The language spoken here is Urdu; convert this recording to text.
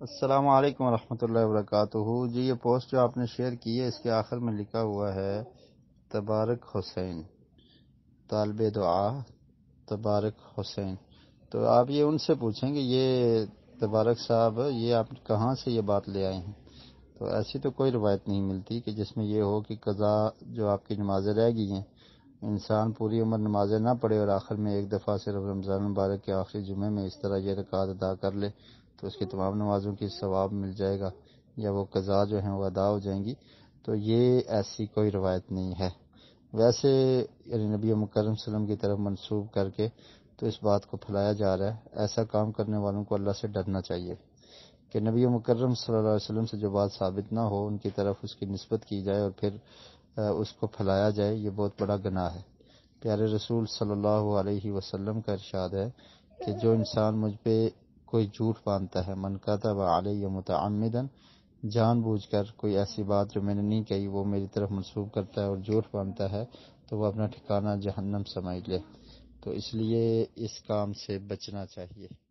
السلام علیکم ورحمۃ اللہ وبرکاتہ۔ جی یہ پوسٹ جو آپ نے شیئر کی ہے اس کے آخر میں لکھا ہوا ہے تبارک حسین، طالب دعا تبارک حسین۔ تو آپ یہ ان سے پوچھیں کہ یہ تبارک صاحب یہ آپ کہاں سے یہ بات لے آئے ہیں؟ تو ایسی تو کوئی روایت نہیں ملتی کہ جس میں یہ ہو کہ قضا جو آپ کی نمازیں رہ گئی ہیں، انسان پوری عمر نمازیں نہ پڑھے اور آخر میں ایک دفعہ صرف رمضان مبارک کے آخری جمعے میں اس طرح یہ رکعت ادا کر لے تو اس کی تمام نمازوں کی ثواب مل جائے گا یا وہ قضا جو ہیں وہ ادا ہو جائیں گی۔ تو یہ ایسی کوئی روایت نہیں ہے۔ ویسے یعنی نبی مکرم صلی اللہ علیہ وسلم کی طرف منسوب کر کے تو اس بات کو پھیلایا جا رہا ہے۔ ایسا کام کرنے والوں کو اللہ سے ڈرنا چاہیے کہ نبی مکرم صلی اللہ علیہ وسلم سے جو بات ثابت نہ ہو ان کی طرف اس کی نسبت کی جائے اور پھر اس کو پھیلایا جائے، یہ بہت بڑا گناہ ہے۔ پیارے رسول صلی اللہ علیہ وسلم کا ارشاد ہے کہ جو انسان مجھ پہ کوئی جھوٹ باندھتا ہے، من کذب علی متعمدا، جان بوجھ کر کوئی ایسی بات جو میں نے نہیں کہی وہ میری طرف منسوب کرتا ہے اور جھوٹ باندھتا ہے، تو وہ اپنا ٹھکانہ جہنم سمجھ لے۔ تو اس لیے اس کام سے بچنا چاہیے۔